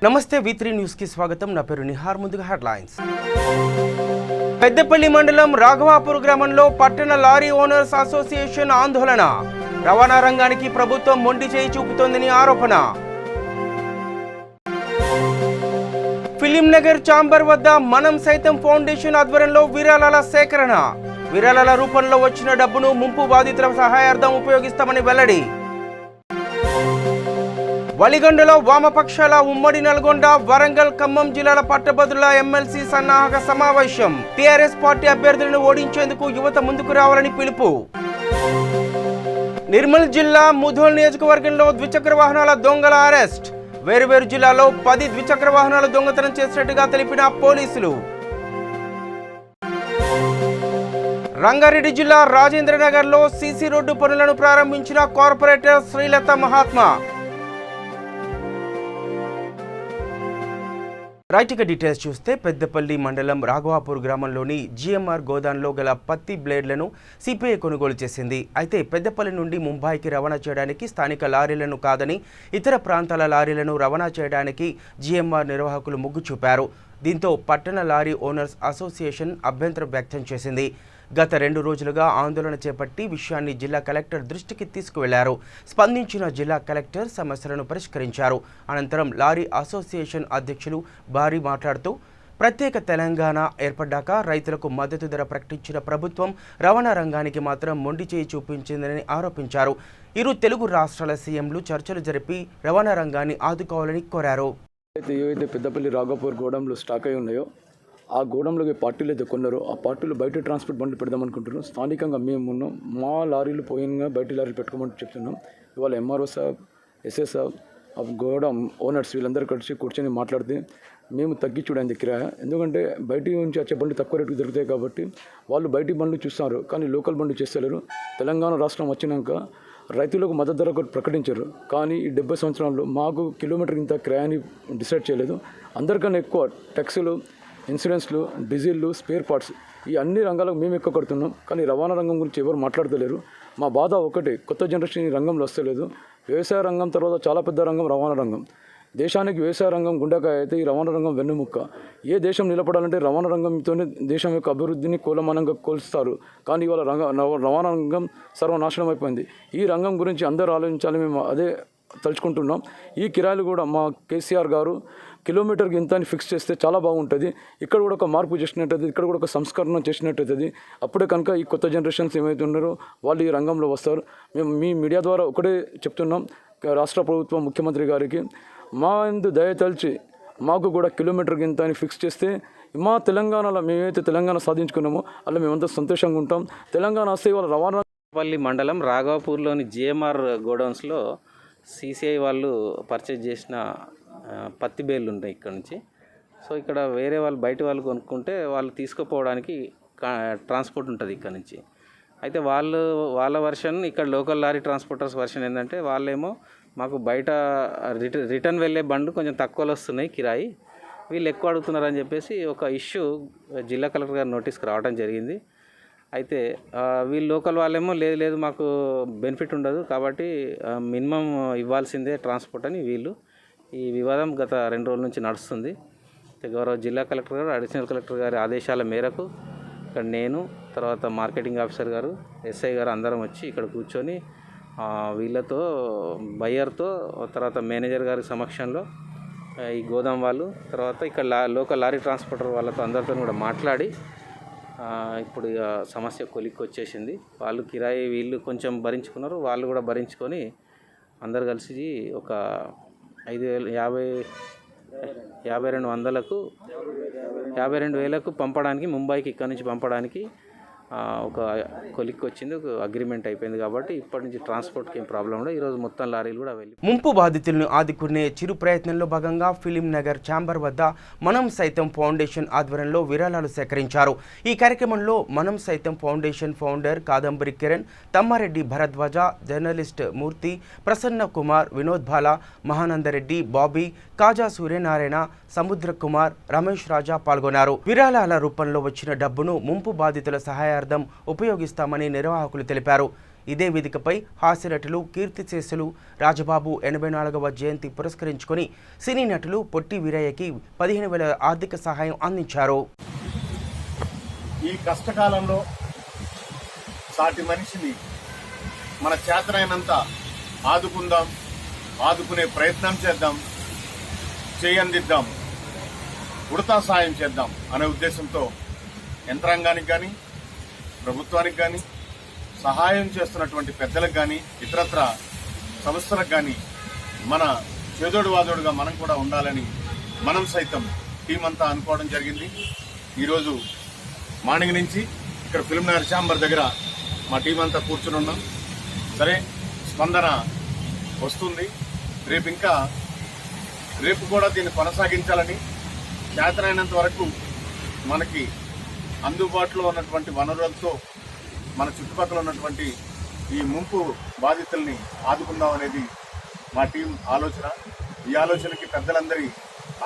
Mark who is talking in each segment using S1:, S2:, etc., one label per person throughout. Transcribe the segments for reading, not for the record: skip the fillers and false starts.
S1: నమస్తే V3 news కి స్వాగతం. నా పేరు నిహార్. ముందుగా హెడ్లైన్స్. పెద్దపల్లి మండలం రాఘవాపూర్ గ్రామంలో పట్టణ లారీ ఓనర్స్ అసోసియేషన్ ఆందోళన. రవాణా రంగానికి ప్రభుత్వం మొండి చేయి చూపుతోందని ఆరోపణ. ఫిలిం నగర్ ఛాంబర్ వద్ద మనం సైతం ఫౌండేషన్ ఆధ్వర్యంలో విరాళాల సేకరణ. విరాళాల రూపంలో వచ్చిన డబ్బును ముంపు బాధితుల సహాయార్థం ఉపయోగిస్తామని వెల్లడి. వలిగొండలో వామపక్షాల ఉమ్మడి నల్గొండ, వరంగల్, ఖమ్మం జిల్లాల పట్టభద్రుల ఎమ్మెల్సీ సన్నాహక సమావేశం. టీఆర్ఎస్ పార్టీ అభ్యర్థులను ఓడించేందుకు యువత ముందుకు రావాలని పిలుపు. నిర్మల్ జిల్లా ముధోల్ నియోజకవర్గంలో ద్విచక్ర వాహనాల దొంగల అరెస్ట్. వేరువేరు జిల్లాలో 10 ద్విచక్ర వాహనాలు దొంగతనం చేసినట్టుగా తెలిపిన పోలీసులు. రంగారెడ్డి జిల్లా రాజేంద్రనగర్లో సీసీ రోడ్డు పనులను ప్రారంభించిన కార్పొరేటర్ శ్రీలత మహాత్మా. రైట్గా డీటెయిల్స్ చూస్తే పెద్దపల్లి మండలం రాఘవాపూర్ గ్రామంలోని GMR గోదాంలో గల పత్తి బ్లేడ్లను సిపిఐ కొనుగోలు చేసింది. అయితే పెద్దపల్లి నుండి ముంబైకి రవాణా చేయడానికి స్థానిక లారీలను కాదని ఇతర ప్రాంతాల లారీలను రవాణా చేయడానికి GMR నిర్వాహకులు మొగ్గు చూపారు. దీంతో పట్టణ లారీ ఓనర్స్ అసోసియేషన్ అభ్యంతరం వ్యక్తం చేసింది. గత 2 రోజులుగా ఆందోళన చేపట్టి విషయాన్ని జిల్లా కలెక్టర్ దృష్టికి తీసుకువెళ్లారు. స్పందించిన జిల్లా కలెక్టర్ సమస్యలను పరిష్కరించారు. అనంతరం లారీ అసోసియేషన్ అధ్యక్షులు భారీ మాట్లాడుతూ ప్రత్యేక తెలంగాణ ఏర్పడ్డాక రైతులకు మద్దతు ధర ప్రకటించిన ప్రభుత్వం రవాణా రంగానికి మాత్రం మొండి చేయి చూపించిందని ఆరోపించారు. ఇరు తెలుగు రాష్ట్రాల సీఎంలు చర్చలు జరిపి రవాణా రంగాన్ని ఆదుకోవాలని కోరారు.
S2: ఏవైతే పెద్దపల్లి రాఘవాపూర్ గోడంలో స్టాక్ అయి ఉన్నాయో ఆ గోడంలోకి పార్టీలు అయితే కొన్నారు. ఆ పార్టీలు బయట ట్రాన్స్పోర్ట్ బండ్లు పెడదామనుకుంటున్నాం. స్థానికంగా మేము ఉన్నాం. మా లారీలు పోయినగా బయట లారీలు పెట్టుకోమని చెప్తున్నాం. ఇవాళ MRO సాబ్, SA సాబ్, ఆ గోడం ఓనర్స్ వీళ్ళందరూ కలిసి కూర్చొని మాట్లాడితే మేము తగ్గించుడండి కిరాయ. ఎందుకంటే బయట నుంచి వచ్చే బండ్లు తక్కువ రేటుకు దొరుకుతాయి కాబట్టి వాళ్ళు బయటి బండ్లు చూస్తున్నారు, కానీ లోకల్ బండ్లు చేస్తలేరు. తెలంగాణ రాష్ట్రం వచ్చినాక రైతులకు మద్దతు ధర ప్రకటించారు, కానీ ఈ 70 సంవత్సరాల్లో మాకు కిలోమీటర్ ఇంత కిరాయాన్ని డిసైడ్ చేయలేదు. అందరికన్నా ఎక్కువ ట్యాక్సులు, ఇన్సూరెన్స్లు, డీజిల్లు, స్పేర్ పార్ట్స్ ఈ అన్ని రంగాలకు మేము ఎక్కువ కడుతున్నాం. కానీ రవాణా రంగం గురించి ఎవరు మాట్లాడతలేరు. మా బాధ ఒకటే, కొత్త జనరేషన్ ఈ రంగంలో వస్తలేదు. వ్యవసాయ రంగం తర్వాత చాలా పెద్ద రంగం రవాణా రంగం. దేశానికి వ్యవసాయ రంగం గుండెకాయ అయితే ఈ రవాణా రంగం వెన్నుముక్క. ఏ దేశం నిలబడాలంటే రవాణా రంగంతోనే దేశం యొక్క అభివృద్ధిని కూలమానంగా కొలుస్తారు. కానీ ఇవాళ రవాణా రంగం సర్వనాశనం అయిపోయింది. ఈ రంగం గురించి అందరూ ఆలోచించాలి. మేము అదే తలుచుకుంటున్నాం. ఈ కిరాయిలు కూడా మా కేసీఆర్ గారు కిలోమీటర్కి ఇంత అని ఫిక్స్ చేస్తే చాలా బాగుంటుంది. ఇక్కడ కూడా ఒక మార్పు చేసినట్టయితే, ఇక్కడ కూడా ఒక సంస్కరణ చేసినట్టయితుంది. అప్పుడే కనుక ఈ కొత్త జనరేషన్స్ ఏమైతే ఉన్నారో వాళ్ళు ఈ రంగంలో వస్తారు. మేము మీ మీడియా ద్వారా ఒకటే చెప్తున్నాం, రాష్ట్ర ప్రభుత్వం ముఖ్యమంత్రి గారికి మా ఇందు దయతలిచి మాకు కూడా కిలోమీటర్కి ఇంత అని ఫిక్స్ చేస్తే మా తెలంగాణలో మేమైతే తెలంగాణ సాధించుకున్నామో అలా మేమంతా సంతోషంగా ఉంటాం. తెలంగాణ వస్తే వాళ్ళ రవాణా.
S3: పల్లి మండలం రాఘవాపూర్లోని GMR గోడౌన్స్లో CCI వాళ్ళు పర్చేజ్ చేసిన పత్తి బేళ్ళు ఉంటాయి ఇక్కడ నుంచి. సో ఇక్కడ వేరే వాళ్ళు బయట వాళ్ళు కొనుక్కుంటే వాళ్ళు తీసుకుపోవడానికి ట్రాన్స్పోర్ట్ ఉంటుంది ఇక్కడ నుంచి. అయితే వాళ్ళ వర్షన్, ఇక్కడ లోకల్ లారీ ట్రాన్స్పోర్టర్స్ వర్షన్ ఏంటంటే వాళ్ళేమో మాకు బయట రిటర్న్ వెళ్ళే బండ్లు కొంచెం తక్కువలో వస్తున్నాయి కిరాయి, వీళ్ళు ఎక్కువ అడుగుతున్నారని చెప్పేసి ఒక ఇష్యూ జిల్లా కలెక్టర్ గారి నోటీస్కి రావడం జరిగింది. అయితే వీళ్ళు లోకల్ వాళ్ళేమో లేదు మాకు బెనిఫిట్ ఉండదు కాబట్టి మినిమం ఇవ్వాల్సిందే ట్రాన్స్పోర్ట్ అని వీళ్ళు. ఈ వివాదం గత 2 రోజుల నుంచి నడుస్తుంది. గౌరవ జిల్లా కలెక్టర్ గారు, అడిషనల్ కలెక్టర్ గారి ఆదేశాల మేరకు ఇక్కడ నేను, తర్వాత మార్కెటింగ్ ఆఫీసర్ గారు, SI గారు అందరం వచ్చి ఇక్కడ కూర్చొని వీళ్ళతో, బయ్యర్తో, తర్వాత మేనేజర్ గారి సమక్షంలో ఈ గోదాం వాళ్ళు, తర్వాత ఇక్కడ లోకల్ లారీ ట్రాన్స్పోర్టర్ వాళ్ళతో అందరితో కూడా మాట్లాడి ఇప్పుడు ఇక సమస్య కొలిక్కి వచ్చేసింది. వాళ్ళు కిరాయి వీళ్ళు కొంచెం భరించుకున్నారు, వాళ్ళు కూడా భరించుకొని అందరు కలిసి ఒక 52,000కు పంపడానికి, ముంబైకి ఇక్కడ నుంచి పంపడానికి ఒక కొలిక్కి వచ్చింది, ఒక అగ్రిమెంట్ అయిపోయింది. కాబట్టి ఇప్పటి నుంచి ట్రాన్స్పోర్ట్కి ఏం ప్రాబ్లం ఉండదు. ఈరోజు మొత్తం లారీలు కూడా వెళ్ళి
S1: ముంపు బాధితులను ఆదుకునే చిరు ప్రయత్నంలో భాగంగా ఫిలిం నగర్ ఛాంబర్ వద్ద మనం సైతం ఫౌండేషన్ ఆధ్వర్యంలో విరాళాలు సేకరించారు. ఈ కార్యక్రమంలో Manam Saitham foundation founder Kadambari Kiran, Tammareddy Bharadwaja, journalist Murthy, Prasanna Kumar, Vinod Bala, Mahanandareddy, Bobby, Kaja Suryanarayana, Samudra Kumar, Ramesh రాజా పాల్గొన్నారు. విరాళాల రూపంలో వచ్చిన డబ్బును ముంపు బాధితుల సహాయార్థం ఉపయోగిస్తామని నిర్వాహకులు తెలిపారు. ఇదే వేదికపై హాస్యనటులు కీర్తిశేషులు రాజబాబు 84వ జయంతి పురస్కరించుకొని సినీ నటులు పొట్టి వీరయ్యకి 15,000 ఆర్థిక సహాయం అందించారు.
S4: ఈ కష్టకాలంలో సాటి మనిషిని మన చేతనైనంత ఆదుకుందాం, ఆదుకునే ప్రయత్నం చేద్దాం, చేయందిద్దాం, ఉడతా సాయం చేద్దాం అనే ఉద్దేశంతో యంత్రాంగానికి కానీ ప్రభుత్వానికి కానీ సహాయం చేస్తున్నటువంటి పెద్దలకు కానీ ఇతరత్ర సంస్థలకు కానీ మన చేదోడు వాదోడుగా మనం కూడా ఉండాలని మనం సైతం టీం అంతా అనుకోవడం జరిగింది. ఈరోజు మార్నింగ్ నుంచి ఇక్కడ ఫిల్మ్ నగర్ ఛాంబర్ దగ్గర మా టీం అంతా కూర్చుని ఉన్నాం. సరే, స్పందన వస్తుంది. రేపు కూడా దీన్ని కొనసాగించాలని చేతనైనంత వరకు మనకి అందుబాటులో ఉన్నటువంటి వనరులతో మన చుట్టుపక్కల ఉన్నటువంటి ఈ ముంపు బాధితుల్ని ఆదుకుందాం అనేది మా టీం ఆలోచన. ఈ ఆలోచనకి పెద్దలందరి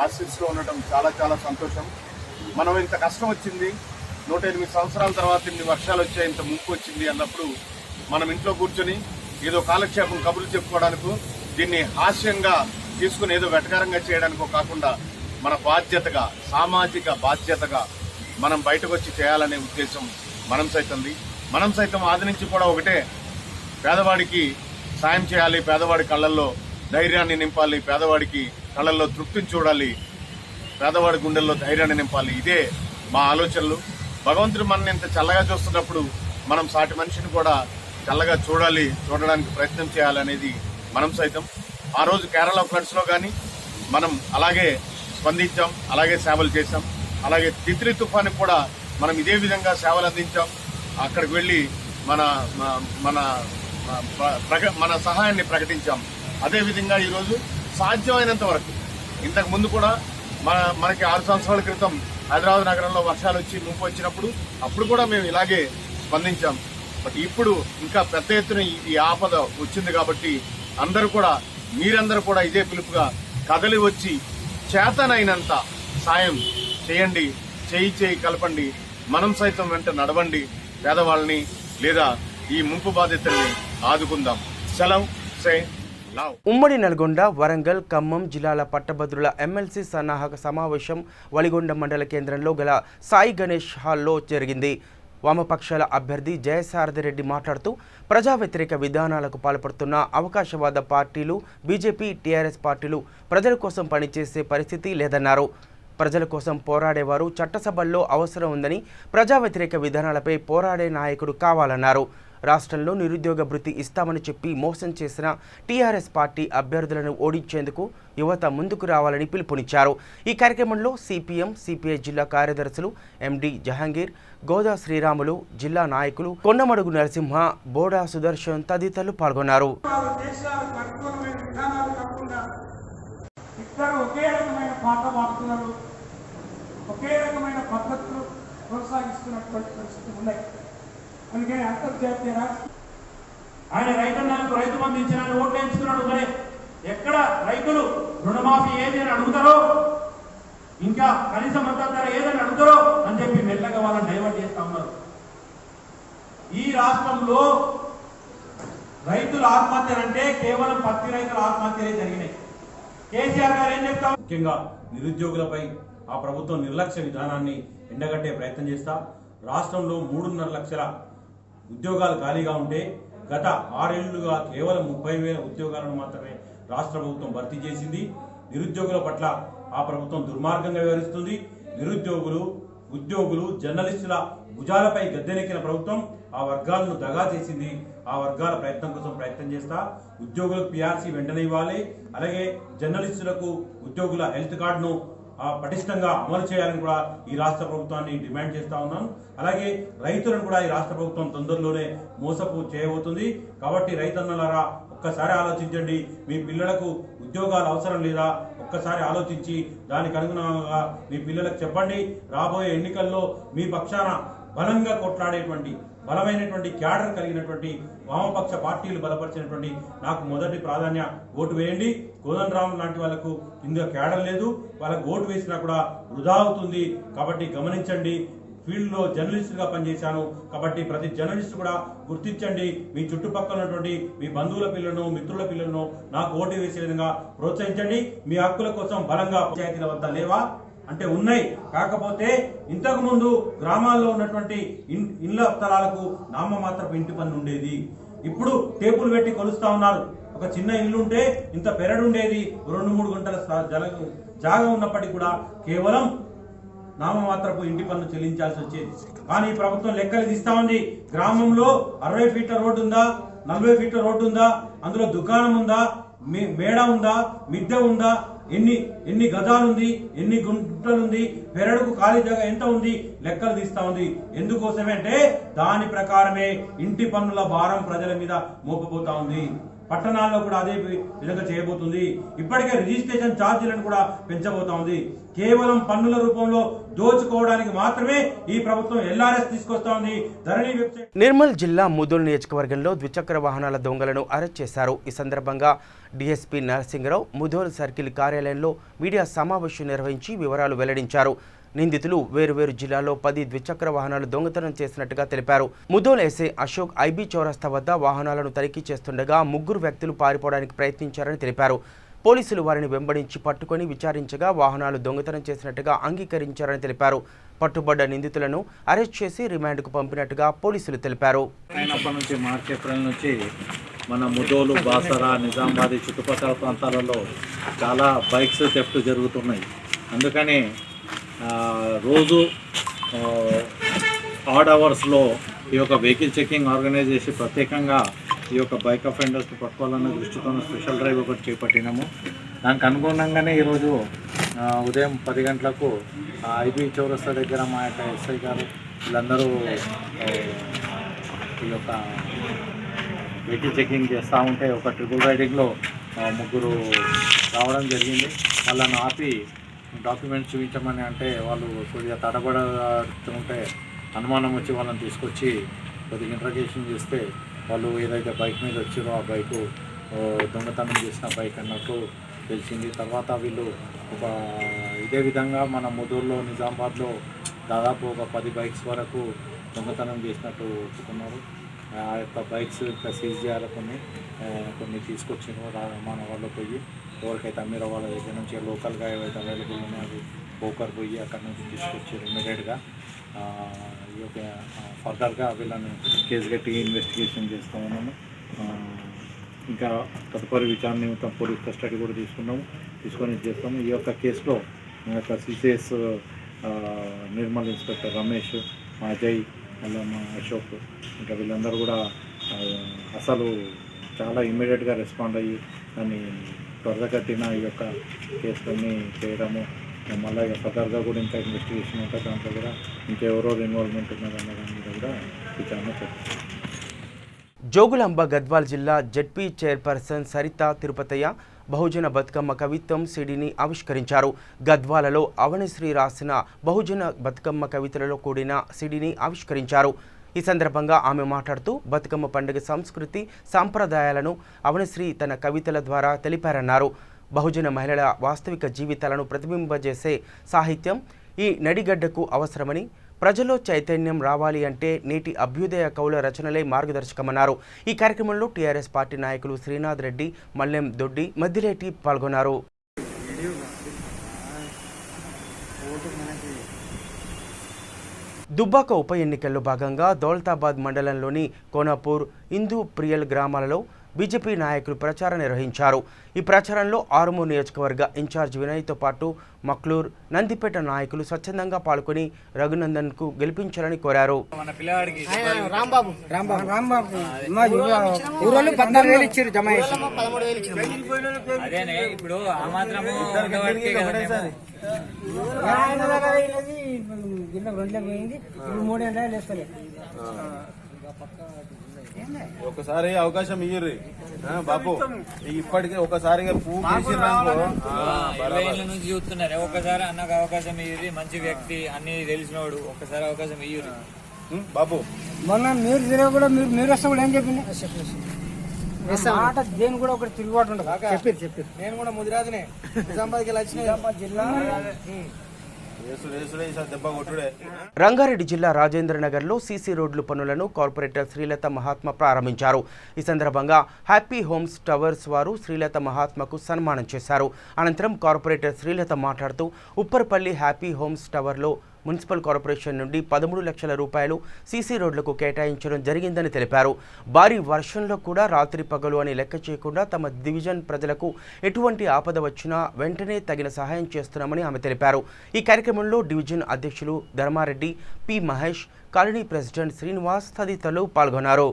S4: ఆశీస్సులో ఉండటం చాలా చాలా సంతోషం. మనం ఇంత కష్టం వచ్చింది, 108 సంవత్సరాల తర్వాత ఇన్ని వర్షాలు వచ్చాయి, ఇంత ముంపు వచ్చింది అన్నప్పుడు మనం ఇంట్లో కూర్చొని ఏదో కాలక్షేపం కబుర్లు చెప్పుకోవడానికో దీన్ని హాస్యంగా తీసుకుని ఏదో వెటకారంగా చేయడానికో కాకుండా మన బాధ్యతగా, సామాజిక బాధ్యతగా మనం బయటకు వచ్చి చేయాలనే ఉద్దేశం మనం సైతం ఆది నుంచి కూడా ఒకటే, పేదవాడికి సాయం చేయాలి, పేదవాడి కళ్ళల్లో ధైర్యాన్ని నింపాలి, పేదవాడికి కళ్ళల్లో తృప్తిని చూడాలి, పేదవాడి గుండెల్లో ధైర్యాన్ని నింపాలి. ఇదే మా ఆలోచనలు. భగవంతుడు మనని ఇంత చల్లగా చూస్తున్నప్పుడు మనం సాటి మనిషిని కూడా చల్లగా చూడడానికి ప్రయత్నం చేయాలనేది మనం సైతం. ఆ రోజు కేరళ ఫ్లడ్స్లో కానీ మనం అలాగే స్పందించాం, అలాగే సేవలు చేశాం. అలాగే తిత్లీ తుఫానికి కూడా మనం ఇదే విధంగా సేవలు అందించాం. అక్కడికి వెళ్ళి మన సహాయాన్ని ప్రకటించాం. అదేవిధంగా ఈరోజు సాధ్యమైనంత వరకు, ఇంతకు ముందు కూడా మనకి 6 సంవత్సరాల క్రితం హైదరాబాద్ నగరంలో వర్షాలు వచ్చి ముంపు వచ్చినప్పుడు అప్పుడు కూడా మేము ఇలాగే స్పందించాం. బట్ ఇప్పుడు ఇంకా పెద్ద ఎత్తున ఈ ఆపద వచ్చింది కాబట్టి మీరందరూ కూడా ఇదే పిలుపుగా కదలి వచ్చి చేతనైనంత సాయం చేయండి, చేయి కలపండి, మనం సైతం వెంట నడవండి, పేదవాళ్ళని లేదా ఈ ముంపు బాధితుల్ని ఆదుకుందాం. సెలవు.
S1: ఉమ్మడి నల్గొండ, వరంగల్, ఖమ్మం జిల్లాల పట్టభద్రుల ఎమ్మెల్సీ సన్నాహక సమావేశం వలిగొండ మండల కేంద్రంలో గల సాయి గణేష్ హాల్లో జరిగింది. వామపక్షాల అభ్యర్థి జయసారథిరెడ్డి మాట్లాడుతూ ప్రజా వ్యతిరేక విధానాలకు పాల్పడుతున్న అవకాశవాద పార్టీలు, బీజేపీ, టీఆర్ఎస్ పార్టీలు ప్రజల కోసం పనిచేసే పరిస్థితి లేదన్నారు. ప్రజల కోసం పోరాడేవారు చట్టసభల్లో అవసరం ఉందని, ప్రజా వ్యతిరేక విధానాలపై పోరాడే నాయకుడు కావాలన్నారు. రాష్ట్రంలో నిరుద్యోగ భృతి ఇస్తామని చెప్పి మోసం చేసిన టీఆర్ఎస్ పార్టీ అభ్యర్థులను ఓడించేందుకు యువత ముందుకు రావాలని పిలుపునిచ్చారు. ఈ కార్యక్రమంలో సిపిఎం, సిపిఐ జిల్లా కార్యదర్శులు ఎండి జహాంగీర్, గోదా శ్రీరాములు, జిల్లా నాయకులు కొండమడుగు నరసింహ, బోడా సుదర్శన్ తదితరులు పాల్గొన్నారు.
S5: అందుకని అంతర్జాతీయ ఆయన రైతన్నలకు రైతు బంధు ఇచ్చిన ఓట్లు వేయించుకున్నాడు. మరి ఎక్కడ రైతులు రుణమాఫీ ఏది అని అడుగుతారో, ఇంకా కనీస మద్దతు ధర ఏదని అడుగుతారో అని చెప్పి మెల్లగా వాళ్ళని డైవర్ట్ చేస్తా ఉన్నారు. ఈ రాష్ట్రంలో రైతుల ఆత్మహత్యలంటే కేవలం పత్తి రైతుల ఆత్మహత్యలే జరిగినాయి. కేసీఆర్ గారు ఏం చెప్తారు? ముఖ్యంగా నిరుద్యోగులపై ఆ ప్రభుత్వం నిర్లక్ష్య విధానాన్ని ఎండగట్టే ప్రయత్నం చేస్తా రాష్ట్రంలో 3.5 లక్షల ఉద్యోగాలు ఖాళీగా ఉంటే గత 6 ఏళ్లుగా కేవలం 30,000 ఉద్యోగాలను మాత్రమే రాష్ట్ర ప్రభుత్వం భర్తీ చేసింది. నిరుద్యోగుల పట్ల ఆ ప్రభుత్వం దుర్మార్గంగా వ్యవహరిస్తుంది. నిరుద్యోగులు, ఉద్యోగులు, జర్నలిస్టుల భుజాలపై గద్దెనెక్కిన ప్రభుత్వం ఆ వర్గాలను దగా చేసింది. ఆ వర్గాల ప్రయత్నం చేస్తా ఉద్యోగులకు పిఆర్సీ వెంటనే ఇవ్వాలి. అలాగే జర్నలిస్టులకు ఉద్యోగుల హెల్త్ కార్డును పటిష్టంగా అమలు చేయాలని కూడా ఈ రాష్ట్ర ప్రభుత్వాన్ని డిమాండ్ చేస్తా ఉన్నాను. అలాగే రైతులను కూడా ఈ రాష్ట్ర ప్రభుత్వం తొందరలోనే మోసపు చేయబోతుంది. కాబట్టి రైతన్నలారా ఒక్కసారి ఆలోచించండి. మీ పిల్లలకు ఉద్యోగాలు అవసరం లేదా? ఒక్కసారి ఆలోచించి దానికి అనుగుణంగా మీ పిల్లలకు చెప్పండి. రాబోయే ఎన్నికల్లో మీ పక్షాన బలంగా కొట్లాడేటువంటి బలమైనటువంటి క్యాడర్ కలిగినటువంటి వామపక్ష పార్టీలు బలపరిచినటువంటి నాకు మొదటి ప్రాధాన్య ఓటు వేయండి. కోదండరామ్ లాంటి వాళ్లకు ఇందులో క్యాడర్ లేదు, వాళ్ళకు ఓటు వేసినా కూడా వృధా అవుతుంది. కాబట్టి గమనించండి. ఫీల్డ్లో జర్నలిస్ట్గా పనిచేశాను. కాబట్టి ప్రతి జర్నలిస్ట్ కూడా గుర్తించండి, మీ చుట్టుపక్కల ఉన్నటువంటి మీ బంధువుల పిల్లలను, మిత్రుల పిల్లలను నాకు ఓటు వేసే విధంగా ప్రోత్సహించండి. మీ హక్కుల కోసం బలంగా పంచాయతీల వద్ద లేవా అంటే ఉన్నాయి. కాకపోతే ఇంతకు ముందు గ్రామాల్లో ఉన్నటువంటి ఇళ్ల స్థలాలకు నామమాత్రపు ఇంటి పన్ను ఉండేది. ఇప్పుడు టేపులు పెట్టి కొలుస్తా ఉన్నారు. ఒక చిన్న ఇల్లు ఉంటే ఇంత పెరడు ఉండేది, 2-3 గంటల జాగా ఉన్నప్పటికీ కూడా కేవలం నామమాత్రపు ఇంటి పన్ను చెల్లించాల్సి వచ్చేది. కానీ ప్రభుత్వం లెక్కలు తీస్తా ఉంది. గ్రామంలో 60 ఫీట్ల రోడ్డు ఉందా, 40 ఫీట్ల రోడ్డు ఉందా, అందులో దుకాణం ఉందా, మేడ ఉందా, మిద్దె ఉందా, ఎన్ని గజాలు ఉంది, ఎన్ని గుంటలు ఉంది, పెరడుకు ఖాళీ జాగా ఎంత ఉంది, లెక్కలు తీస్తా ఉంది. ఎందుకోసమే అంటే దాని ప్రకారమే ఇంటి పన్నుల భారం ప్రజల మీద మోపబోతా ఉంది. పట్టణాల్లో కూడా అదే విధంగా చేయబోతుంది. ఇప్పటికే రిజిస్ట్రేషన్ ఛార్జీలను కూడా పెంచబోతా ఉంది. కేవలం పన్నుల రూపంలో దోచుకోవడానికి మాత్రమే ఈ ప్రభుత్వం ఎల్ఆర్ఎస్ తీసుకొస్తా ఉంది. ధరణి వెబ్సైట్.
S1: నిర్మల్ జిల్లా ముదోల్ నియోజకవర్గంలో ద్విచక్ర వాహనాల దొంగలను అరెస్ట్ చేశారు. ఈ సందర్భంగా డీఎస్పీ నరసింగరావు ముదోల్ సర్కిల్ కార్యాలయంలో మీడియా సమావేశం నిర్వహించి వివరాలు వెల్లడించారు. నిందితులు వేరువేరు జిల్లాల్లో 10 ద్విచక్ర వాహనాలు దొంగతనం చేసినట్టుగా తెలిపారు. ముదోల్ ఎస్ఐ అశోక్ ఐబీ చౌరస్తా వద్ద వాహనాలను తనిఖీ చేస్తుండగా 3 వ్యక్తులు పారిపోవడానికి ప్రయత్నించారని తెలిపారు. పోలీసులు వారిని వెంబడించి పట్టుకొని విచారించగా వాహనాలు దొంగతనం చేసినట్టుగా అంగీకరించారని తెలిపారు. పట్టుబడ్డ నిందితులను అరెస్ట్ చేసి రిమాండ్కు పంపినట్టుగా పోలీసులు తెలిపారు.
S6: నుంచి మార్చి ఏప్రిల్ నుంచి మన ముదోలు, బాసరా, నిజామాబాద్ చుట్టుపక్కల ప్రాంతాలలో చాలా బైక్స్ థెఫ్ట్ జరుగుతున్నాయి. అందుకని రోజు ఆడ్ అవర్స్లో ఈ యొక్క వెహికల్ చెకింగ్ ఆర్గనైజ్ చేసి ప్రత్యేకంగా ఈ యొక్క బైక్ అఫెండర్స్ని పట్టుకోవాలన్న దృష్టితో స్పెషల్ డ్రైవ్ ఒకటి చేపట్టినాము. దానికి అనుగుణంగానే ఈరోజు ఉదయం 10 గంటలకు ఐబీ చౌరస్తా దగ్గర మా యొక్క ఎస్ఐ గారు వీళ్ళందరూ ఈ యొక్క వెహికల్ చెకింగ్ చేస్తూ ఉంటే ఒక ట్రిపుల్ రైడింగ్లో 3 రావడం జరిగింది. వాళ్ళని ఆపి డాక్యుమెంట్స్ చూపించమని అంటే వాళ్ళు కొద్దిగా తడబడుతుంటే అనుమానం వచ్చి వాళ్ళని తీసుకొచ్చి కొద్దిగా ఇంట్రగేషన్ చేస్తే వాళ్ళు ఏదైతే బైక్ మీద వచ్చారో ఆ బైకు దొంగతనం చేసిన బైక్ అన్నట్టు తెలిసింది. తర్వాత వీళ్ళు ఇదే విధంగా మన ముదూరులో, నిజామాబాద్లో దాదాపు ఒక 10 బైక్స్ వరకు దొంగతనం చేసినట్టు ఒప్పుకున్నారు. ఆ యొక్క బైక్స్ ఇంకా సీజ్ చేయాలి, కొన్ని తీసుకొచ్చిన మన వాళ్ళు పోయి ఎవరికైతే అమ్మిరో వాళ్ళ దగ్గర నుంచి లోకల్గా ఏవైతే అవైలబుల్ ఉన్నాయో అది పోకర్ పోయి అక్కడ నుంచి తీసుకొచ్చి ఇమ్మీడియట్గా ఈ యొక్క ఫర్దర్గా వీళ్ళని కేసు కట్టి ఇన్వెస్టిగేషన్ చేస్తూ ఉన్నాము. ఇంకా తదుపరి విచారణ నిమిత్తం పోలీస్ కస్టడీ కూడా తీసుకొని చేస్తాము. ఈ యొక్క కేసులో మా యొక్క సిసిఎస్ నిర్మల్ ఇన్స్పెక్టర్ రమేష్, మా అజయ్, మళ్ళీ మా అశోక్, ఇంకా వీళ్ళందరూ కూడా అసలు చాలా ఇమ్మీడియట్గా రెస్పాండ్ అయ్యి దాన్ని త్వరగతిన ఈ యొక్క కేసులన్నీ చేయడము, మళ్ళీ ఇక ఫర్దర్గా కూడా ఇంకా ఇన్వెస్టిగేషన్ ఉంటుంది. దాంట్లో కూడా ఇంకెవరో ఇన్వాల్వ్మెంట్ ఉన్నారన్న దాని మీద కూడా విచారణ చేస్తారు.
S1: జోగులాంబ గద్వాల్ జిల్లా జెడ్పీ చైర్పర్సన్ సరిత తిరుపతయ్య బహుజన బతుకమ్మ కవిత్వం సిడీని ఆవిష్కరించారు. గద్వాలలో అవనిశ్రీ రాసిన బహుజన బతుకమ్మ కవితలలో కూడిన సిడీని ఆవిష్కరించారు. ఈ సందర్భంగా ఆమె మాట్లాడుతూ బతుకమ్మ పండుగ సంస్కృతి సాంప్రదాయాలను అవనిశ్రీ తన కవితల ద్వారా తెలిపారన్నారు. బహుజన మహిళల వాస్తవిక జీవితాలను ప్రతిబింబజేసే సాహిత్యం ఈ నడిగడ్డకు అవసరమని, ప్రజల్లో చైతన్యం రావాలి అంటే నేటి అభ్యుదయ కవుల రచనలే మార్గదర్శకమన్నారు. ఈ కార్యక్రమంలో టీఆర్ఎస్ పార్టీ నాయకులు శ్రీనాథ్ రెడ్డి, మల్లెం దొడ్డి, మద్దిలేటి పాల్గొన్నారు. దుబ్బాక ఉప ఎన్నికల్లో భాగంగా దౌలతాబాద్ మండలంలోని కోనాపూర్, హిందూ ప్రియల్ గ్రామాలలో బీజేపీ నాయకులు ప్రచారం నిర్వహించారు. ఈ ప్రచారంలో ఆరుమూరు నియోజకవర్గ ఇన్ఛార్జ్ వినయ్తో పాటు మక్లూర్, నందిపేట నాయకులు స్వచ్ఛందంగా పాల్గొని రఘునందన్కు గెలిపించాలని కోరారు.
S7: ఒకసారి అవకాశం ఇయ్యరు బాపు, ఇప్పటికే ఒకసారి
S8: నుంచి చూస్తున్నారు. ఒకసారి అన్నకు అవకాశం ఇయ్యరు, మంచి వ్యక్తి అన్ని తెలిసినోడు, ఒకసారి అవకాశం ఇయ్యరు
S7: బాపు.
S9: మొన్న మీరు తిరిగి కూడా మీరు వస్తా కూడా ఏం చెప్పింది మాట, దేని కూడా ఒకటి తిరుగుబాటు ఉండదు. చెప్పి నేను కూడా ముదిరాజునే, నిజామాబాద్కి వచ్చిన జిల్లా
S7: దెబ్బ కొట్టుడే.
S1: రంగారెడ్డి జిల్లా రాజేంద్రనగర్లో సీసీ రోడ్లు పనులను కార్పొరేటర్ శ్రీలత మహాత్మ ప్రారంభించారు. ఈ సందర్భంగా హ్యాపీ హోమ్స్ టవర్స్ వారు శ్రీలత మహాత్మకు సన్మానం చేశారు. అనంతరం కార్పొరేటర్ శ్రీలత మాట్లాడుతూ ఉప్పర్పల్లి హ్యాపీ హోమ్స్ టవర్లో మున్సిపల్ కార్పొరేషన్ నుండి 13 లక్షల రూపాయలు సీసీ రోడ్లకు కేటాయించడం జరిగిందని తెలిపారు. భారీ వర్షంలో కూడా రాత్రి పగలు అని లెక్క చేయకుండా తమ డివిజన్ ప్రజలకు ఎటువంటి ఆపద వచ్చినా వెంటనే తగిన సహాయం చేస్తున్నామని ఆమె తెలిపారు. ఈ కార్యక్రమంలో డివిజన్ అధ్యక్షులు Dharmareddy, P Mahesh, colony president Srinivas తదితరులు పాల్గొన్నారు.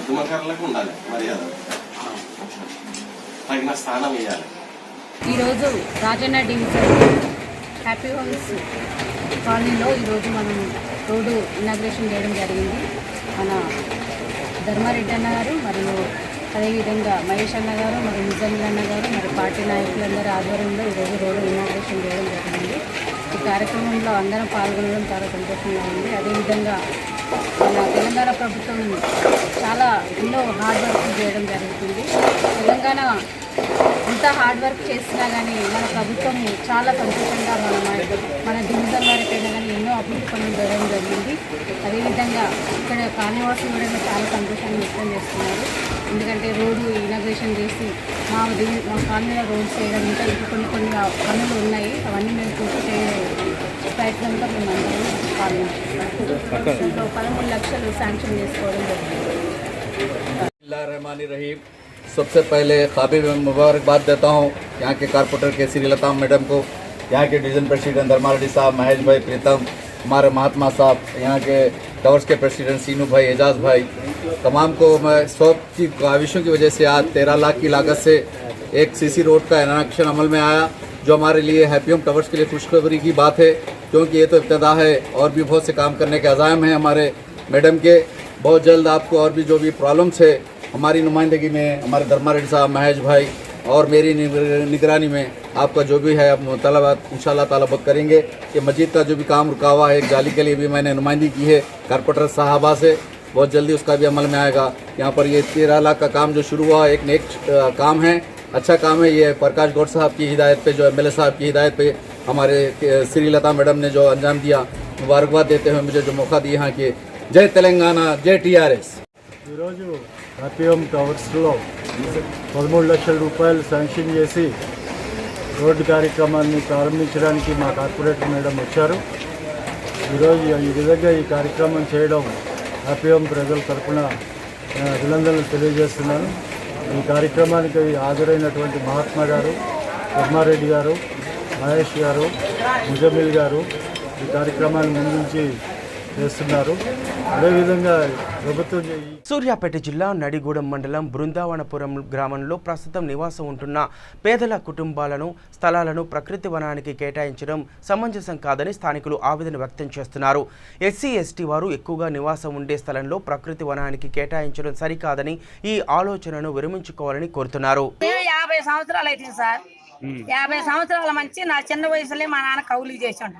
S10: దుమకర్లకు ఉండాలి మర్యాద, తగిన స్థానం ఇవ్వాలి.
S11: ఈరోజు రాజన్న డివిజన్ హ్యాపీ హోమ్స్ కాలనీలో ఈరోజు మనం రోడ్డు ఇనాగ్రేషన్ చేయడం జరిగింది. మన ధర్మారెడ్డి అన్న గారు మరియు అదేవిధంగా మహేష్ అన్న గారు మరియు నిజాముల్ అన్న గారు మరి పార్టీ నాయకులందరి ఆధ్వర్యంలో ఈరోజు రోడ్డు ఇనాగ్రేషన్ చేయడం జరిగింది. ఈ కార్యక్రమంలో అందరం పాల్గొనడం చాలా సంతోషంగా ఉంది. అదేవిధంగా మన తెలంగాణ ప్రభుత్వం చాలా ఎన్నో హార్డ్ వర్క్ చేయడం జరుగుతుంది. తెలంగాణ ఎంత హార్డ్ వర్క్ చేసినా కానీ మన ప్రభుత్వం చాలా సంతోషంగా మన డివిజన్ వారికైనా కానీ ఎన్నో అభివృద్ధి పనులు జరగడం జరిగింది. అదేవిధంగా ఇక్కడ కాలనీవాసులు కూడా చాలా సంతోషాన్ని వ్యక్తం చేస్తున్నారు. ఎందుకంటే రోడ్డు ఇనాగ్రేషన్ చేసి మా కాలనీలో రోడ్స్ చేయడం ఇంకా కొన్ని పనులు ఉన్నాయి, అవన్నీ మేము పూర్తి చేయ ప్రయత్నంలో మేము అందరం పాల్గొంటున్నాం. 13 లక్షలు శాంక్షన్ చేసుకోవడం జరిగింది.
S12: सबसे पहले काबिल मुबारकबाद देता हूँ यहाँ के कारपोरेटर के श्रीलता मैडम को, यहाँ के डिवीजन प्रेसिडेंट धर्मारेड्डी साहब, महेश भाई प्रीतम, हमारे महात्मा साहब, यहाँ के टवर्स के प्रेसिडेंट सीनू भाई, एजाज भाई, तमाम को मैं सब की काविशों की वजह से आज 13 लाख की लागत से एक सीसी रोड का इनाग्रेशन अमल में आया, जो हमारे लिए हैप्पी होम टवर्स के लिए खुशखबरी की बात है, क्योंकि ये तो इब्तदा है और भी बहुत से काम करने के अज़ायम हैं हमारे मैडम के। बहुत जल्द आपको और भी जो भी प्रॉब्लम्स है हमारी नुमाइंदगी में हमारे धर्मारेड्डी साहब, महेश भाई और मेरी निगरानी में आपका जो भी है आप तलबात इंशाल्लाह ताला बहुत करेंगे। कि मस्जिद का जो भी काम रुका हुआ है, एक जाली के लिए भी मैंने नुमाइंदगी की है कारपोरेटर साहबा से, बहुत जल्दी उसका भी अमल में आएगा। यहाँ पर ये 13 लाख का काम जो शुरू हुआ एक नेक काम है, अच्छा काम है। ये प्रकाश गौड़ साहब की हिदायत पे, जो MLA साहब की हिदायत पे हमारे श्रीलता मैडम ने जो अंजाम दिया, मुबारकबाद देते हुए मुझे जो मौका दिया यहाँ के जय तेलंगाना, जय TRS।
S13: హ్యాపీ హోమ్ టవర్స్లో 13 లక్షల రూపాయలు శాంక్షన్ చేసి రోడ్డు కార్యక్రమాన్ని ప్రారంభించడానికి మా కార్పొరేటర్ మేడం వచ్చారు. ఈరోజు ఈ విధంగా ఈ కార్యక్రమం చేయడం హ్యాపీ హోమ్ ప్రజల తరఫున అభినందనలు తెలియజేస్తున్నాను. ఈ కార్యక్రమానికి హాజరైనటువంటి మహాత్మా గారు, ధర్మారెడ్డి గారు, మహేష్ గారు, ముజమిల్ గారు ఈ కార్యక్రమాన్ని ముందుంచి చేస్తున్నారు. అదేవిధంగా ప్రభుత్వం
S1: సూర్యాపేట జిల్లా నడిగూడెం మండలం బృందావనపురం గ్రామంలో ప్రస్తుతం నివాసం ఉంటున్న పేదల కుటుంబాలను స్థలాలను ప్రకృతి వనానికి కేటాయించడం సమంజసం కాదని స్థానికులు ఆవేదన వ్యక్తం చేస్తున్నారు. SC/ST వారు ఎక్కువగా నివాసం ఉండే స్థలంలో ప్రకృతి వనానికి కేటాయించడం సరికాదని ఈ ఆలోచనను విరమించుకోవాలని కోరుతున్నారు.
S14: 50 సంవత్సరాలు అయితే సార్, 50 సంవత్సరాల మంచి నా చిన్న వయసులో మా నాన్న కౌలు చేసాడు.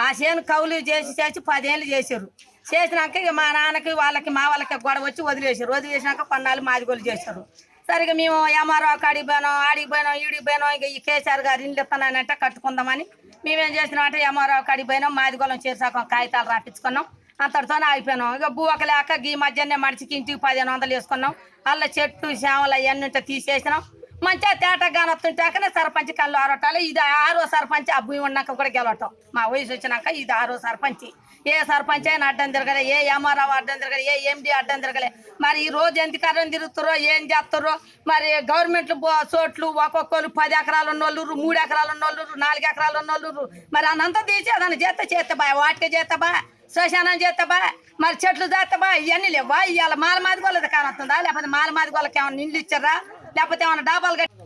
S14: ఆ చేను కౌలు చేసి 10 ఏళ్ళు చేశారు. చేసినాక ఇక మా నాన్నకి వాళ్ళకి మా వాళ్ళకి గొడవ వచ్చి వదిలేసినాక కొన్నాళ్ళు మాదిగోలు చేశారు. సరిగా మేము MRO కాడికి పోయినాం, ఆడికి పోయినాం, ఈడికి పోయినాం. ఇక ఈ కేసీఆర్ గారు ఇల్లు ఇస్తానంటే కట్టుకుందామని మేమేం చేసినామంటే MRO కాడికి పోయినాం, మాదిగోళం చేసాక కాగితాలు రాపించుకున్నాం. అంతటితోనే ఆగిపోయినాం. ఇక బువ్వక లేక ఈ మధ్యనే మనిషికి ఇంటికి 1500 వేసుకున్నాం. అల్ల చెట్టు చేమలు అవన్నీ తీసేసినాం. మంచిగా తేటగా వస్తుంటాకనే సర్పంచ్ కళ్ళు ఆరటాలి. ఇది 6వ సర్పంచ్. ఆ భూమి ఉన్నాక కూడా గెలవటం మా వయసు వచ్చినాక ఇది 6వ సర్పంచ్. ఏ సర్పంచ్ అయినా అడ్డం తిరగలే, ఏ MRO అడ్డం తిరగలే, ఏ MD అడ్డం తిరగలే. మరి ఈ రోజు ఎందుకు అడ్డం తిరుగుతారో ఏం చేస్తారో మరి. గవర్నమెంట్లు చోట్లు ఒక్కొక్కరు 10 ఎకరాలు ఉన్నోళ్ళు, 3 ఎకరాలు ఉన్నోళ్ళు, 4 ఎకరాలు ఉన్నోళ్ళు మరి అనంతా తీసి అదని చేస్తా వాటికే చేస్తాబా, శ్మశానం చేస్తాబా, మరి చెట్లు చేస్తాబా, ఇవన్నీ లేవా? ఇవాళ మాలమాదిగోళ్ళది కానొస్తుందా? లేకపోతే మాలమాదిగోళ్ళకి ఏమైనా నీళ్ళు ఇచ్చారా? లేకపోతే ఏమైనా డాబాలు కట్టి?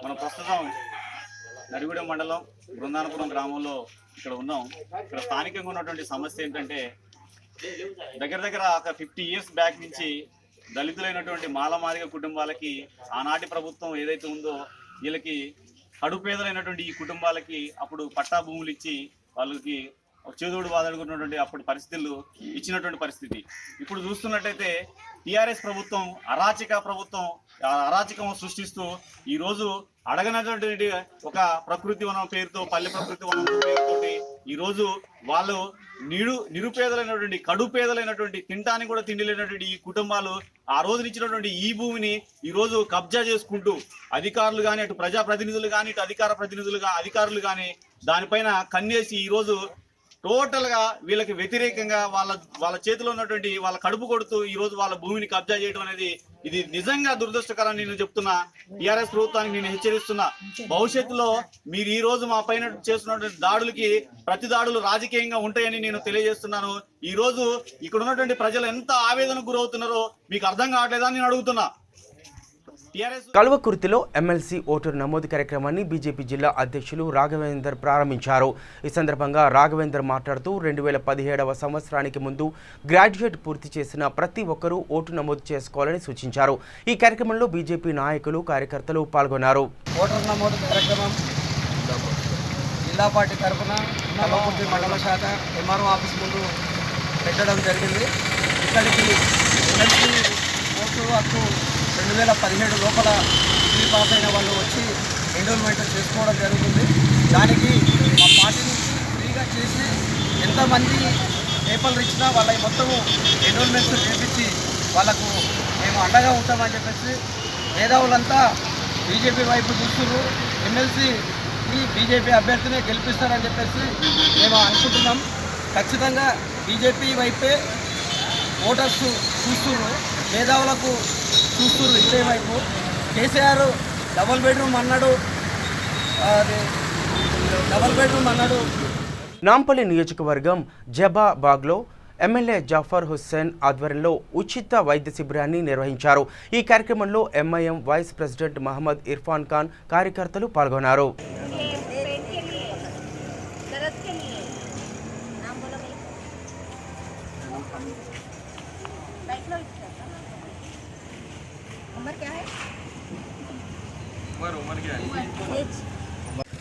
S15: మనం ప్రస్తుతం నడిగూడెం మండలం బృందానపురం గ్రామంలో ఇక్కడ ఉన్నాం. ఇక్కడ స్థానికంగా ఉన్నటువంటి సమస్య ఏంటంటే దగ్గర ఒక 50 years బ్యాక్ నుంచి దళితులైనటువంటి మాలమాదిగ కుటుంబాలకి ఆనాటి ప్రభుత్వం ఏదైతే ఉందో వీళ్ళకి కడుపేదలైనటువంటి ఈ కుటుంబాలకి అప్పుడు పట్టా భూములు ఇచ్చి వాళ్ళకి చేదోడు వాదడుకున్నటువంటి అప్పుడు పరిస్థితులు ఇచ్చినటువంటి పరిస్థితి. ఇప్పుడు చూస్తున్నట్టయితే టీఆర్ఎస్ ప్రభుత్వం అరాచకం సృష్టిస్తూ ఈరోజు అడగనటువంటి ఒక ప్రకృతి వనం పేరుతో పల్లె ప్రకృతి వనం పేరుతోటి ఈరోజు వాళ్ళు నిరుపేదలైనటువంటి కడుపేదలైనటువంటి తినడానికి కూడా తిండి లేనటువంటి ఈ కుటుంబాలు ఆ రోజు ఇచ్చినటువంటి ఈ భూమిని ఈరోజు కబ్జా చేసుకుంటూ అధికారులు కానీ అటు ప్రజాప్రతినిధులు కానీ ఇటు అధికారులు కానీ దానిపైన కన్నేసి ఈరోజు టోటల్గా వీళ్ళకి వ్యతిరేకంగా వాళ్ళ చేతిలో ఉన్నటువంటి వాళ్ళ కడుపు కొడుతూ ఈరోజు వాళ్ళ భూమిని కబ్జా చేయడం అనేది ఇది నిజంగా దురదృష్టకరం. నేను చెప్తున్నా, టీఆర్ఎస్ ప్రభుత్వానికి నేను హెచ్చరిస్తున్నా, భవిష్యత్తులో మీరు ఈ రోజు మా పైన చేస్తున్నటువంటి దాడులకి ప్రతి దాడులు రాజకీయంగా ఉంటాయని నేను తెలియజేస్తున్నాను. ఈ రోజు ఇక్కడ ఉన్నటువంటి ప్రజలు ఎంత ఆవేదనకు గురవుతున్నారో మీకు అర్థం కావట్లేదా నేను అడుగుతున్నా.
S1: కల్వకుర్తిలో ఎమ్మెల్సీ ఓటరు నమోదు కార్యక్రమాన్ని బీజేపీ జిల్లా అధ్యక్షులు రాఘవేందర్ ప్రారంభించారు. ఈ సందర్భంగా రాఘవేందర్ మాట్లాడుతూ 2017వ సంవత్సరానికి ముందు గ్రాడ్యుయేట్ పూర్తి చేసిన ప్రతి ఒక్కరూ ఓటు నమోదు చేసుకోవాలని సూచించారు. ఈ కార్యక్రమంలో బీజేపీ నాయకులు కార్యకర్తలు పాల్గొన్నారు.
S16: ఓటరు నమోదు కార్యక్రమం జిల్లా పార్టీ తరఫున కల్వకుర్తి మండల శాఖ ఎంఆర్ఓ ఆఫీస్ ముందు పెట్టడం జరిగింది. ఇక్కడికి ఎమ్మెల్సీ ఓటు హక్కు 2017 లోపల డిగ్రీ పాస్ అయిన వాళ్ళు వచ్చి ఎన్రోల్మెంట్ చేసుకోవడం జరుగుతుంది. దానికి మా పార్టీ నుంచి ఫ్రీగా చేసి ఎంతమంది పేపర్లు ఇచ్చినా వాళ్ళ మొత్తము ఎన్రోల్మెంట్స్ చేపించి వాళ్ళకు మేము అండగా ఉంటామని చెప్పేసి మేధావులంతా బీజేపీ వైపు చూస్తున్నారు. ఎమ్మెల్సీ బీజేపీ అభ్యర్థినే గెలిపిస్తారని చెప్పేసి మేము అనుకుంటున్నాం. ఖచ్చితంగా బీజేపీ వైపే ఓటర్స్ చూస్తున్నారు, మేధావులకు చూస్తున్నారు. ఇదే వైపు కేసీఆర్ డబుల్ బెడ్రూమ్ అన్నాడు.
S1: నాంపల్లి నియోజకవర్గం జబాబాగ్లో ఎమ్మెల్యే జాఫర్ హుస్సేన్ ఆధ్వర్యంలో ఉచిత వైద్య శిబిరాన్ని నిర్వహించారు. ఈ కార్యక్రమంలో MIM vice president Mohammed Irfan Khan కార్యకర్తలు పాల్గొన్నారు.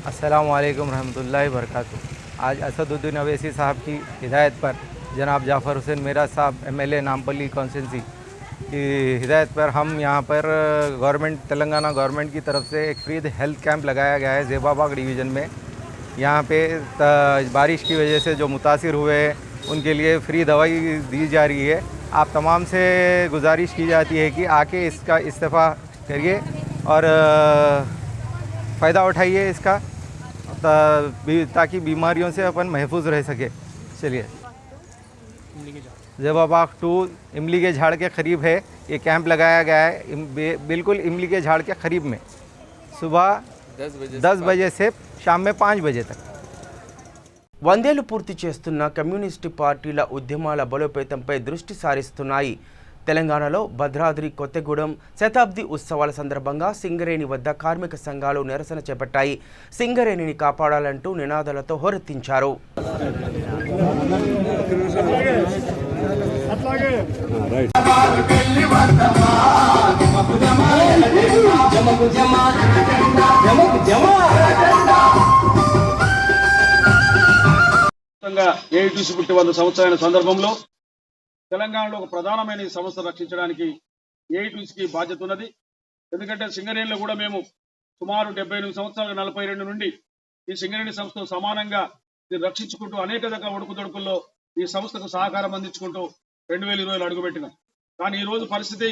S17: अस्सलाम वालेकुम रहमतुल्लाहि बरकातहू। आज असदुद्दीन अवैसी साहब की हिदायत पर जनाब जाफ़र हुसैन मेरा साहब एमएलए नामपल्ली कॉन्स्टिट्यूंसी की हिदायत पर हम यहाँ पर तेलंगाना गवर्नमेंट की तरफ से एक फ्री हेल्थ कैंप लगाया गया है ज़ेबाबाग डिवीज़न में। यहाँ पे बारिश की वजह से जो मुतासिर हुए हैं उनके लिए फ्री दवाई दी जा रही है। आप तमाम से गुजारिश की जाती है कि आके इसका इस्तेफ़ा करिए और फ़ायदा उठाइए इसका, ताकि बीमारियों से अपन महफूज रह सके। चलिए, ज़ेबाबाग 2 इमली के झाड़ के करीब है ये कैंप लगाया गया है, बिल्कुल इमली के झाड़ के करीब में, सुबह 10 बजे से शाम में 5 बजे तक।
S1: 100 ఏళ్లు పూర్తి చేస్తున్న కమ్యూనిస్టు పార్టీల ఉద్యమాల బలోపేతంపై దృష్టి సారిస్తున్నాయి. తెలంగాణలో భద్రాద్రి కొత్తగూడెం శతాబ్ది ఉత్సవాల సందర్భంగా సింగరేణి వద్ద కార్మిక సంఘాలు నిరసన చేపట్టాయి. సింగరేణిని కాపాడాలంటూ నినాదాలతో హోరెత్తించారు.
S5: ఏఐటీసీ పుట్టి 100 సంవత్సరాల సందర్భంలో తెలంగాణలో ఒక ప్రధానమైన ఈ సంస్థ రక్షించడానికి ఏఐటీసీకి బాధ్యత ఉన్నది. ఎందుకంటే సింగరేణిలో కూడా మేము సుమారు 78 సంవత్సరాల 42 నుండి ఈ సింగరేణి సంస్థతో సమానంగా దీన్ని రక్షించుకుంటూ అనేక రకాల ఒడుకుదొడుకుల్లో ఈ సంస్థకు సహకారం అందించుకుంటూ 2020లో అడుగుపెట్టినాం. కానీ ఈ రోజు పరిస్థితి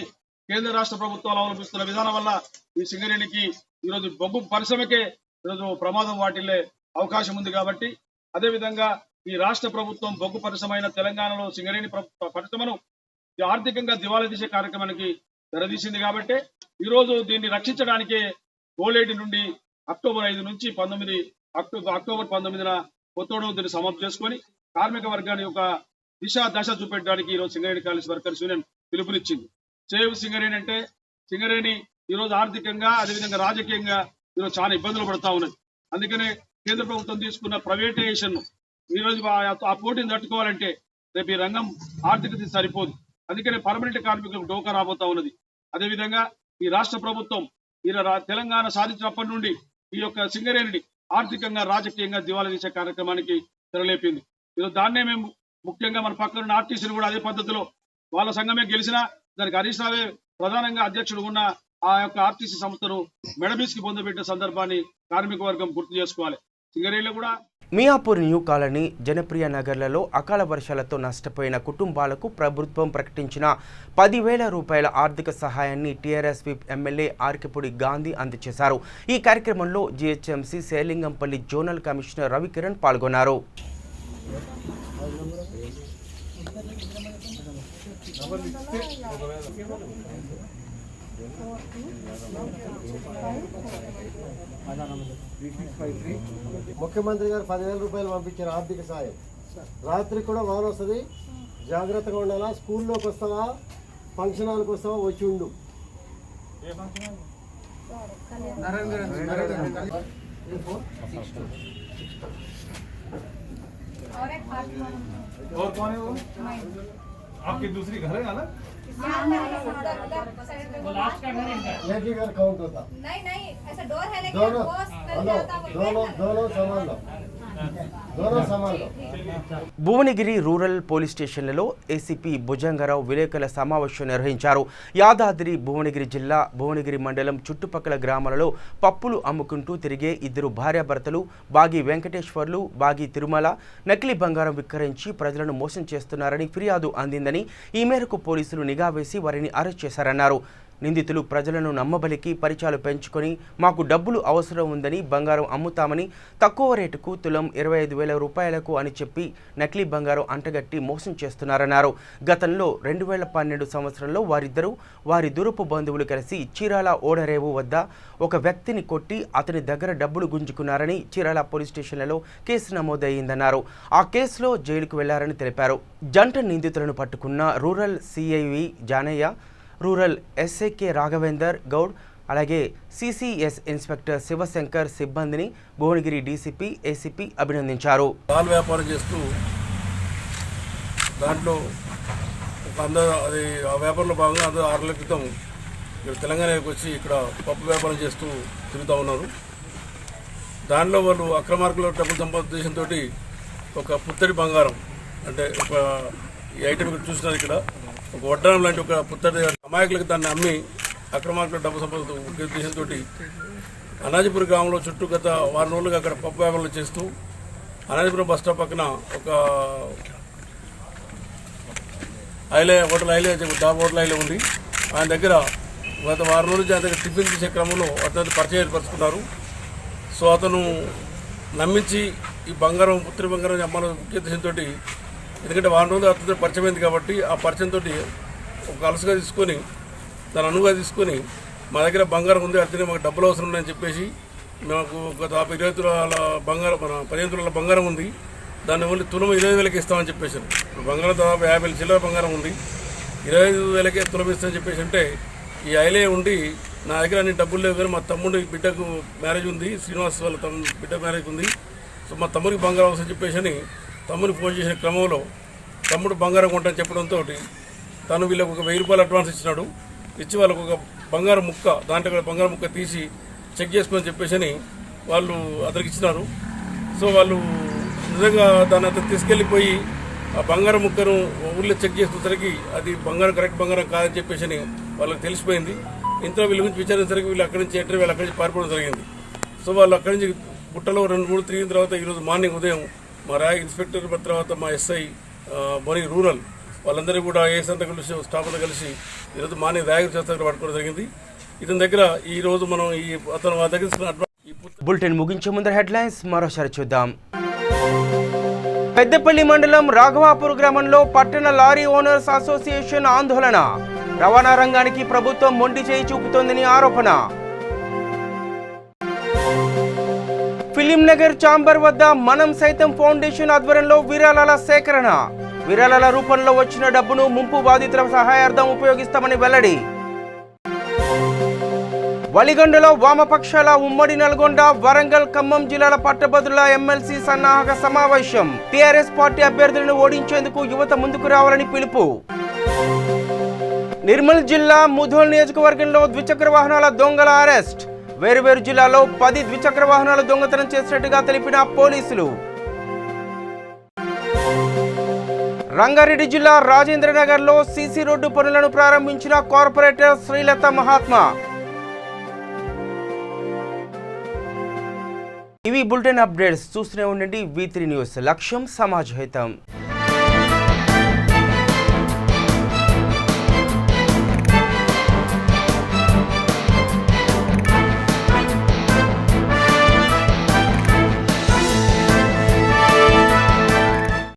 S5: కేంద్ర రాష్ట్ర ప్రభుత్వాలు అవలంబిస్తున్న విధానం వల్ల ఈ సింగరేణికి ఈరోజు బొగ్గు పరిశ్రమకే ఈరోజు ప్రమాదం వాటిల్లే అవకాశం ఉంది. కాబట్టి అదేవిధంగా ఈ రాష్ట్ర ప్రభుత్వం బొగ్గు పరిశ్రమ తెలంగాణలో సింగరేణి పరిశ్రమను ఆర్థికంగా దివాలా తీసే కార్యక్రమానికి తెరదీసింది. కాబట్టి ఈ రోజు దీన్ని రక్షించడానికే గోలేటి నుండి అక్టోబర్ 5 నుంచి అక్టోబర్ 19న కొత్తోడు దీన్ని సమాప్తి చేసుకొని కార్మిక వర్గాన్ని ఒక దశ చూపెట్టడానికి ఈరోజు సింగరేణి కాలేజ్ వర్కర్స్ యూనియన్ పిలుపునిచ్చింది. సేవ్ సింగరేణి అంటే సింగరేణి ఈరోజు ఆర్థికంగా అదేవిధంగా రాజకీయంగా ఈరోజు చాలా ఇబ్బందులు పడతా ఉన్నది. అందుకనే కేంద్ర ప్రభుత్వం తీసుకున్న ప్రైవేటైజేషన్ ఈరోజు ఆ పోటీని తట్టుకోవాలంటే రేపు ఈ రంగం ఆర్థిక సరిపోదు. అందుకనే పర్మనెంట్ కార్మికులకు డోకా రాబోతా ఉన్నది. అదేవిధంగా ఈ రాష్ట్ర ప్రభుత్వం తెలంగాణ సాధించినప్పటి నుండి ఈ యొక్క సింగరేణిని ఆర్థికంగా రాజకీయంగా దివాలా తీసే కార్యక్రమానికి తెరలేపింది. ఈరోజు దాన్నే మేము ముఖ్యంగా మన పక్కన ఆర్టీసీని కూడా అదే పద్ధతిలో వాళ్ళ సంఘమే గెలిచినా దానికి హరీష్ రావే ప్రధానంగా అధ్యక్షుడు ఉన్న ఆ యొక్క ఆర్టీసీ సంస్థను మెడబీస్కి పొందబెట్టిన సందర్భాన్ని కార్మిక వర్గం గుర్తు చేసుకోవాలి. సింగరేణిలో కూడా
S1: మియాపూర్ న్యూ కాలనీ జనప్రియ నగర్లలో అకాల వర్షాలతో నష్టపోయిన కుటుంబాలకు ప్రభుత్వం ప్రకటించిన 10,000 రూపాయల ఆర్థిక సహాయాన్ని టీఆర్ఎస్ విప్ ఎమ్మెల్యే ఆర్కిపూడి గాంధీ అందజేశారు. ఈ కార్యక్రమంలో GHMC Serilingampally zonal commissioner Ravikiran పాల్గొన్నారు.
S13: ముఖ్యమంత్రి గారు 10,000 రూపాయలు పంపించారు ఆర్థిక సాయం. రాత్రి కూడా వాన వస్తుంది, జాగ్రత్తగా ఉండాలా. స్కూల్లోకి వస్తావా, ఫంక్షన్ హాల్కి వస్తావా, వచ్చి ఉండు.
S5: और कौन है वो? आपकी दूसरी घर है ना?
S13: एक ही घर काउंट होता.
S14: नहीं ऐसा डोर है लेकिन
S13: दोनों सामान लो.
S1: భువనగిరి రూరల్ పోలీస్ స్టేషన్లలో ఏసీపీ భుజంగరావు విలేకరుల సమావేశం నిర్వహించారు. యాదాద్రి భువనగిరి జిల్లా భువనగిరి మండలం చుట్టుపక్కల గ్రామాలలో పప్పులు అమ్ముకుంటూ తిరిగే 2 భార్యాభర్తలు బాగి వెంకటేశ్వర్లు, బాగి తిరుమల నకిలీ బంగారం విక్రయించి ప్రజలను మోసం చేస్తున్నారని ఫిర్యాదు అందిందని, ఈ మేరకు పోలీసులు నిఘా వేసి వారిని అరెస్ట్ చేశారన్నారు. నిందితులు ప్రజలను నమ్మబలికి పరిచయాలు పెంచుకొని మాకు డబ్బులు అవసరం ఉందని బంగారం అమ్ముతామని తక్కువ రేటుకు తులం 25,000 రూపాయలకు అని చెప్పి నకిలీ బంగారం అంటగట్టి మోసం చేస్తున్నారన్నారు. గతంలో 2012 సంవత్సరంలో వారిద్దరూ వారి దూరపు బంధువులు కలిసి చీరాల ఓడరేవు వద్ద ఒక వ్యక్తిని కొట్టి అతని దగ్గర డబ్బులు గుంజుకున్నారని చీరాల పోలీస్ స్టేషన్లలో కేసు నమోదయ్యిందన్నారు. ఆ కేసులో జైలుకు వెళ్లారని తెలిపారు. జంట నిందితులను పట్టుకున్న rural CI V Janayya, rural SI K Raghavender Goud, అలాగే సిసిఎస్ ఇన్స్పెక్టర్ శివశంకర్ సిబ్బందిని భువనగిరి డీసీపీ ఏసీపీ అభినందించారు.
S18: పాల వ్యాపారం చేస్తూ దాంట్లో అది ఆ వ్యాపారంలో భాగంగా అందరూ 6 నెలల క్రితం ఇక్కడ తెలంగాణకి వచ్చి ఇక్కడ పప్పు వ్యాపారం చేస్తూ తిరుగుతూ ఉన్నారు. దానిలో వాళ్ళు అక్రమార్కుల డబ్బులు సంపాదించడంతో ఒక పుత్తడి బంగారం అంటే ఒక ఈ ఐటమ్ ఇక్కడ చూసినారు. ఇక్కడ ఒక వడ్డానం లాంటి ఒక పుత్తడి అమాయకులకు దాన్ని అమ్మి అక్రమార్కుల డబ్బు సంపాదించే ఉద్దేశంతో అనాజీపురం గ్రామంలో చుట్టూ గత 6 రోజులుగా అక్కడ పప్పు వ్యాపారాలు చేస్తూ అనాజీపురం బస్ స్టాప్ పక్కన ఒక హోటల్ ఐలే ఉంది. ఆయన దగ్గర గత 6 రోజులు ఆయన దగ్గర టిఫిన్ తీసే క్రమంలో అతను పరిచయం ఏర్పరచుకున్నారు. సో అతను నమ్మించి ఈ బంగారం పుత్రి బంగారం అమ్మాలని ముఖ్య ఉద్దేశంతో, ఎందుకంటే 6 రోజులు అతనితో పరిచయం అయింది కాబట్టి ఆ పరిచయంతో ఒక అలసుగా తీసుకొని దాని అనువుగా తీసుకొని మా దగ్గర బంగారం ఉంది, అతనే మాకు డబ్బులు అవసరం ఉన్నాయని చెప్పేసి మాకు గత 20 తులాల బంగారం 15 తులాల బంగారం ఉంది, దాన్ని ఓన్లీ తులం 25,000కి ఇస్తామని చెప్పేసారు. బంగారం దాదాపు 50,000 చిల్లర బంగారం ఉంది, 25,000కే తులం ఇస్తామని చెప్పేసి అంటే ఈ ఐలే ఉండి నా దగ్గర అన్ని డబ్బులు లేవు కానీ మా తమ్ముడు బిడ్డకు మ్యారేజ్ ఉంది, శ్రీనివాస్ వాళ్ళ బిడ్డ మ్యారేజ్ ఉంది, సో మా తమ్ముడికి బంగారం అవసరం చెప్పేసి అని తమ్ముడికి ఫోన్ చేసిన క్రమంలో తమ్ముడు బంగారం కొంటని చెప్పడంతో తను వీళ్ళకి ఒక 1,000 రూపాయలు అడ్వాన్స్ ఇచ్చినాడు. ఇచ్చి వాళ్ళకు ఒక బంగారం ముక్క దాంట్లో బంగారం ముక్క తీసి చెక్ చేసుకొని చెప్పేసి అని వాళ్ళు అతనికి ఇచ్చినారు. సో వాళ్ళు నిజంగా దాన్ని అతను తీసుకెళ్ళిపోయి ఆ బంగారం ముక్కను ఊళ్ళో చెక్ చేసుకునేసరికి అది బంగారం కరెక్ట్ బంగారం కాదని చెప్పేసి అని వాళ్ళకి తెలిసిపోయింది. ఇంట్లో వీళ్ళ గురించి విచారించేసరికి వీళ్ళు అక్కడి నుంచి వీళ్ళు అక్కడి నుంచి పారిపోవడం జరిగింది. సో వాళ్ళు అక్కడి నుంచి గుట్టలో 2-3 తిరిగిన తర్వాత ఈరోజు మార్నింగ్ ఉదయం మా రాయ్ ఇన్స్పెక్టర్ తర్వాత మా ఎస్ఐ భువనగిరి రూరల్ వాళ్ళందరూ కూడా ఏఎస్ అంతా కలిసి స్టాఫ్ అంతా కలిసి ఈరోజు మార్నింగ్ రాయగిరి చేస్తారు పట్టుకోవడం జరిగింది. ఇతని దగ్గర ఈ రోజు మనం అతను మా దగ్గర
S1: బులెటిన్ ముగించే ముందర హెడ్లైన్స్ మరోసారి చూద్దాం. పెద్దపల్లి మండలం రాఘవాపూర్ గ్రామంలో పట్టణ లారీ ఓనర్స్ అసోసియేషన్ ఆందోళన. రవాణా రంగానికి ప్రభుత్వం మొండి చేయి చూపుతోందని ఆరోపణ. ఫిలిం నగర్ చాంబర్ వద్ద మనం సైతం ఫౌండేషన్ ఆధ్వర్యంలో విరాళాల సేకరణ. విరాళాల రూపంలో వచ్చిన డబ్బును ముంపు బాధితుల సహాయార్థం ఉపయోగిస్తామని వెల్లడి. వలిగొండలో వామపక్షాల ఉమ్మడి నల్గొండ, వరంగల్, ఖమ్మం జిల్లాల పట్టభద్రుల ఎమ్మెల్సీ సన్నాహక సమావేశం. టీఆర్ఎస్ పార్టీ అభ్యర్థులను ఓడించేందుకు యువత ముందుకు రావాలని పిలుపు. నిర్మల్ జిల్లా ముధోల్ నియోజకవర్గంలో ద్విచక్ర వాహనాల దొంగల అరెస్ట్. వేరువేరు జిల్లాలో 10 ద్విచక్ర వాహనాల దొంగతనం చేసినట్టుగా తెలిపిన పోలీసులు. రంగారెడ్డి జిల్లా రాజేంద్రనగర్లో సీసీ రోడ్డు పనులను ప్రారంభించిన కార్పొరేటర్ శ్రీలత మహాత్మా. ఇవి బులెటిన్ అప్డేట్స్. చూస్తూనే ఉండండి V3 న్యూస్. లక్ష్యం సమాజ హితం.